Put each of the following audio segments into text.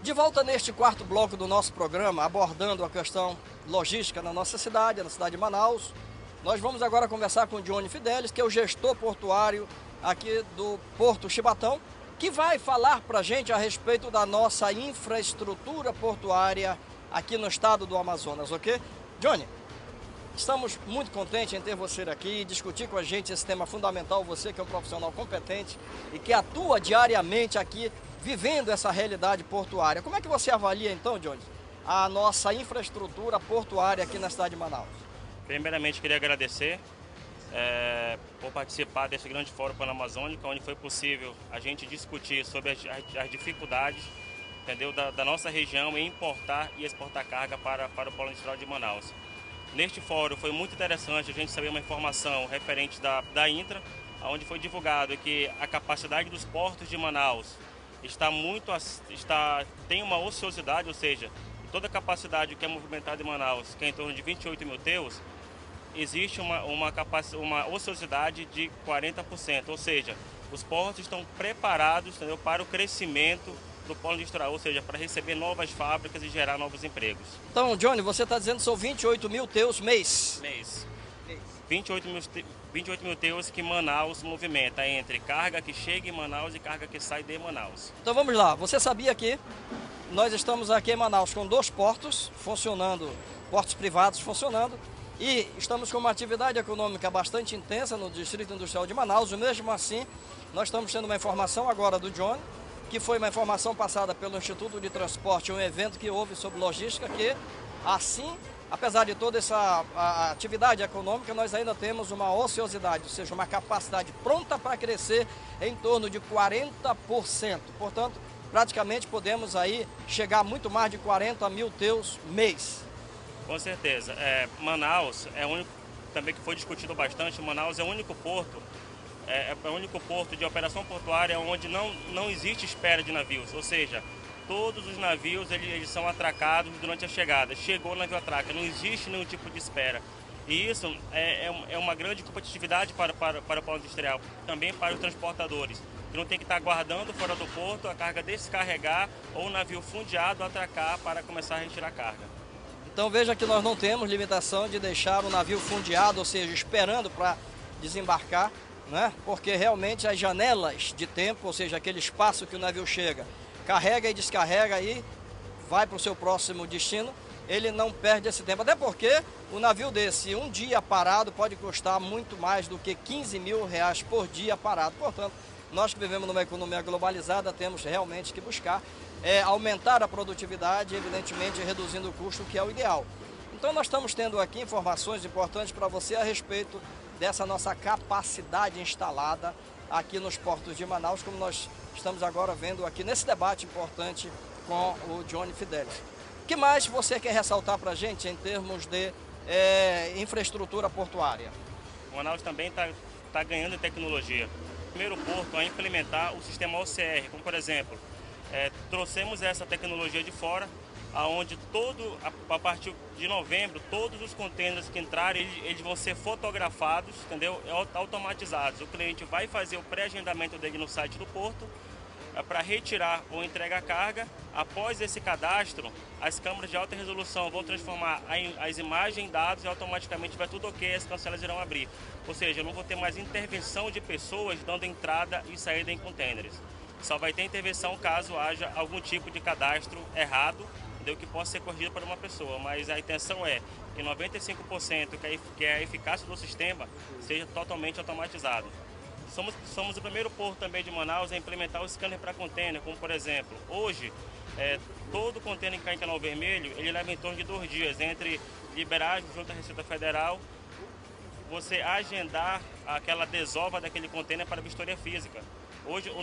De volta neste quarto bloco do nosso programa, abordando a questão logística na nossa cidade, na cidade de Manaus. Nós vamos agora conversar com o Johnny Fidelis, que é o gestor portuário aqui do Porto Chibatão, que vai falar para a gente a respeito da nossa infraestrutura portuária aqui no estado do Amazonas, ok? Johnny, estamos muito contentes em ter você aqui e discutir com a gente esse tema fundamental, você que é um profissional competente e que atua diariamente aqui, vivendo essa realidade portuária. Como é que você avalia então, Johnny, a nossa infraestrutura portuária aqui na cidade de Manaus? Primeiramente, queria agradecer por participar desse grande fórum Pan-Amazônica, onde foi possível a gente discutir sobre as dificuldades, entendeu, da nossa região em importar e exportar carga para o Polo Industrial de Manaus. Neste fórum foi muito interessante a gente saber uma informação referente da Intra, onde foi divulgado que a capacidade dos portos de Manaus tem uma ociosidade, ou seja, toda a capacidade que é movimentada em Manaus, que é em torno de 28 mil TEUs, existe uma ociosidade de 40%, ou seja, os portos estão preparados, entendeu, para o crescimento do polo industrial, ou seja, para receber novas fábricas e gerar novos empregos. Então, Johnny, você está dizendo que são 28 mil TEUs mês? Mês. 28 mil TEUs que Manaus movimenta entre carga que chega em Manaus e carga que sai de Manaus. Então vamos lá, você sabia que nós estamos aqui em Manaus com 2 portos funcionando, portos privados funcionando, e estamos com uma atividade econômica bastante intensa no Distrito Industrial de Manaus, e mesmo assim nós estamos tendo uma informação agora do John, que foi uma informação passada pelo Instituto de Transporte, um evento que houve sobre logística, que assim, apesar de toda essa atividade econômica, nós ainda temos uma ociosidade, ou seja, uma capacidade pronta para crescer em torno de 40%. Portanto, praticamente podemos aí chegar a muito mais de 40 mil TEUs mês. Com certeza. Manaus é o único, também que foi discutido bastante, Manaus é o único porto, o único porto de operação portuária onde não existe espera de navios, ou seja, todos os navios eles são atracados durante a chegada. Chegou o navio atraca, não existe nenhum tipo de espera. E isso é uma grande competitividade para o polo industrial, também para os transportadores, que não tem que estar aguardando fora do porto a carga descarregar ou o navio fundeado atracar para começar a retirar a carga. Então veja que nós não temos limitação de deixar o navio fundeado, ou seja, esperando para desembarcar, né? Porque realmente as janelas de tempo, ou seja, aquele espaço que o navio chega, carrega e descarrega e vai para o seu próximo destino, ele não perde esse tempo. Até porque o navio desse, um dia parado, pode custar muito mais do que 15 mil reais por dia parado. Portanto, nós que vivemos numa economia globalizada, temos realmente que buscar aumentar a produtividade, evidentemente reduzindo o custo, que é o ideal. Então nós estamos tendo aqui informações importantes para você a respeito dessa nossa capacidade instalada aqui nos portos de Manaus, como nós estamos agora vendo aqui nesse debate importante com o Johnny Fidelis. O que mais você quer ressaltar para a gente em termos de infraestrutura portuária? Manaus também está ganhando em tecnologia. O primeiro porto a implementar o sistema OCR, como por exemplo, trouxemos essa tecnologia de fora, aonde a partir de novembro, todos os contêineres que entrarem, eles vão ser fotografados, entendeu? Automatizados. O cliente vai fazer o pré-agendamento dele no site do porto para retirar ou entregar a carga. Após esse cadastro, as câmeras de alta resolução vão transformar as imagens em dados e automaticamente vai tudo ok, as cancelas irão abrir. Ou seja, eu não vou ter mais intervenção de pessoas dando entrada e saída em contêineres. Só vai ter intervenção caso haja algum tipo de cadastro errado, entendeu, que possa ser corrigido por uma pessoa, mas a intenção é que 95% que é a eficácia do sistema seja totalmente automatizado. Somos o primeiro porto também de Manaus a implementar o scanner para container, como por exemplo, hoje todo container que cai em Canal Vermelho, ele leva em torno de 2 dias, entre liberar junto à Receita Federal, você agendar aquela desova daquele container para vistoria física. Hoje o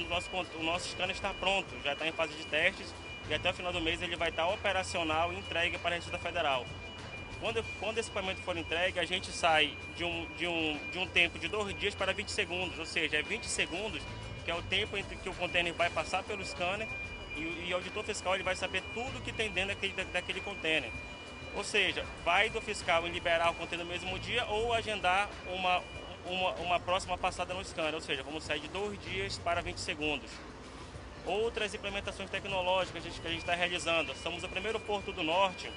nosso scanner está pronto, já está em fase de testes e até o final do mês ele vai estar operacional e entregue para a Receita Federal. Quando esse equipamento for entregue, a gente sai de um tempo de 2 dias para 20 segundos, ou seja, é 20 segundos que é o tempo entre que o container vai passar pelo scanner e o auditor fiscal ele vai saber tudo que tem dentro daquele container. Ou seja, vai do fiscal em liberar o container no mesmo dia ou agendar uma próxima passada no scanner, ou seja, vamos sair de 2 dias para 20 segundos. Outras implementações tecnológicas que a gente está realizando. Somos o primeiro porto do Norte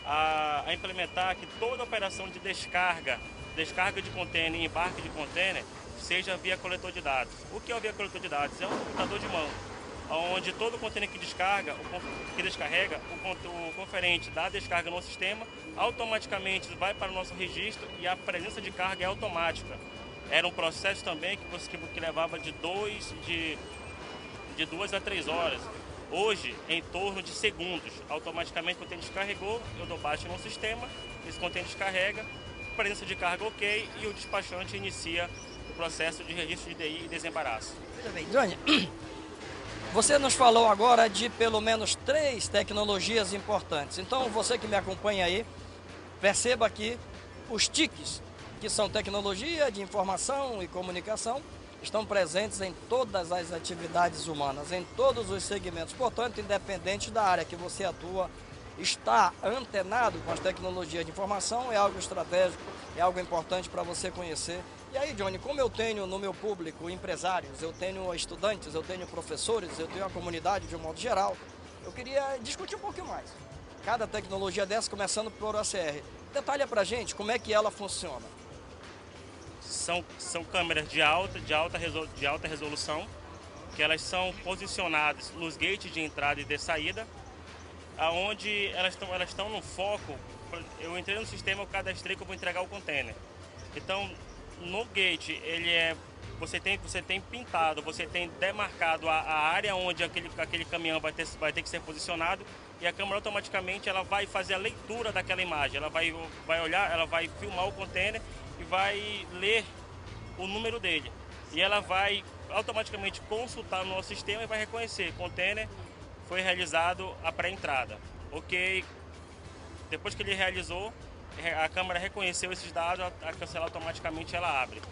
a implementar que toda operação de descarga de contêiner e embarque de contêiner seja via coletor de dados. O que é o via coletor de dados? É um computador de mão, onde todo contêiner que descarrega, o conferente dá a descarga no sistema, automaticamente vai para o nosso registro e a presença de carga é automática. Era um processo também que levava de 2 a 3 horas. Hoje, em torno de segundos, automaticamente o contêiner descarregou, eu dou baixa no sistema, esse contêiner descarrega, presença de carga ok e o despachante inicia o processo de registro de DI e desembaraço. Veja bem, Johnny, você nos falou agora de pelo menos 3 tecnologias importantes. Então, você que me acompanha aí, perceba que os TICs, que são tecnologia de informação e comunicação, estão presentes em todas as atividades humanas, em todos os segmentos. Portanto, independente da área que você atua, estar antenado com as tecnologias de informação é algo estratégico, é algo importante para você conhecer. E aí, Johnny, como eu tenho no meu público empresários, eu tenho estudantes, eu tenho professores, eu tenho a comunidade de um modo geral, eu queria discutir um pouquinho mais. Cada tecnologia dessa, começando por OCR. Detalha para a gente como é que ela funciona. São câmeras de alta resolução, que elas são posicionadas nos gates de entrada e de saída, aonde elas estão no foco. Eu entrei no sistema, eu cadastrei que eu vou entregar o container. Então, no gate, você tem pintado, você tem demarcado a área onde aquele caminhão vai ter que ser posicionado, e a câmera automaticamente ela vai fazer a leitura daquela imagem. Ela vai olhar, ela vai filmar o container e vai ler o número dele. E ela vai automaticamente consultar no nosso sistema e vai reconhecer: container foi realizado a pré-entrada. Ok, depois que ele realizou, a câmera reconheceu esses dados, a cancela automaticamente ela abre.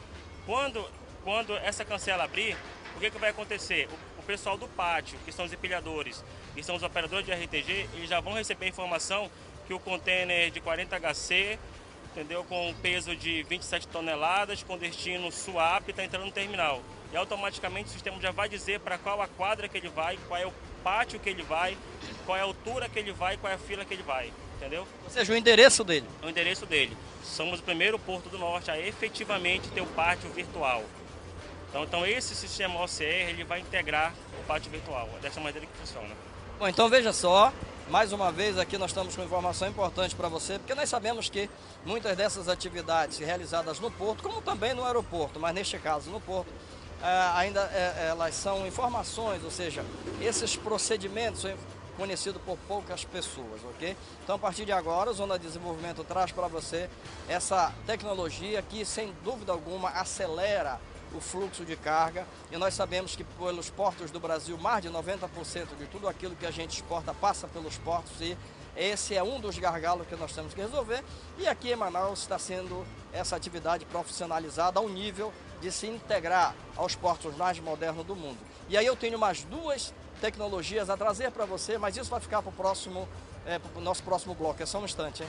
Quando essa cancela abrir, o que vai acontecer? O pessoal do pátio, que são os empilhadores e são os operadores de RTG, eles já vão receber a informação que o container de 40 HC, entendeu, com um peso de 27 toneladas, com destino Suape, está entrando no terminal. E automaticamente o sistema já vai dizer para qual a quadra que ele vai, qual é o pátio que ele vai, qual é a altura que ele vai, qual é a fila que ele vai, entendeu? Ou seja, o endereço dele. O endereço dele. Somos o primeiro porto do Norte a efetivamente ter o pátio virtual. Então esse sistema OCR ele vai integrar o pátio virtual. É dessa maneira que funciona. Bom, então veja só, mais uma vez aqui nós estamos com informação importante para você, porque nós sabemos que muitas dessas atividades realizadas no porto, como também no aeroporto, mas neste caso no porto, elas são informações, ou seja, esses procedimentos são conhecidos por poucas pessoas, ok? Então a partir de agora, o Zona de Desenvolvimento traz para você essa tecnologia que sem dúvida alguma acelera o fluxo de carga, e nós sabemos que pelos portos do Brasil, mais de 90% de tudo aquilo que a gente exporta passa pelos portos, e esse é um dos gargalos que nós temos que resolver, e aqui em Manaus está sendo essa atividade profissionalizada ao nível de se integrar aos portos mais modernos do mundo. E aí eu tenho mais 2 tecnologias a trazer para você, mas isso vai ficar para o nosso próximo bloco. É só um instante, hein?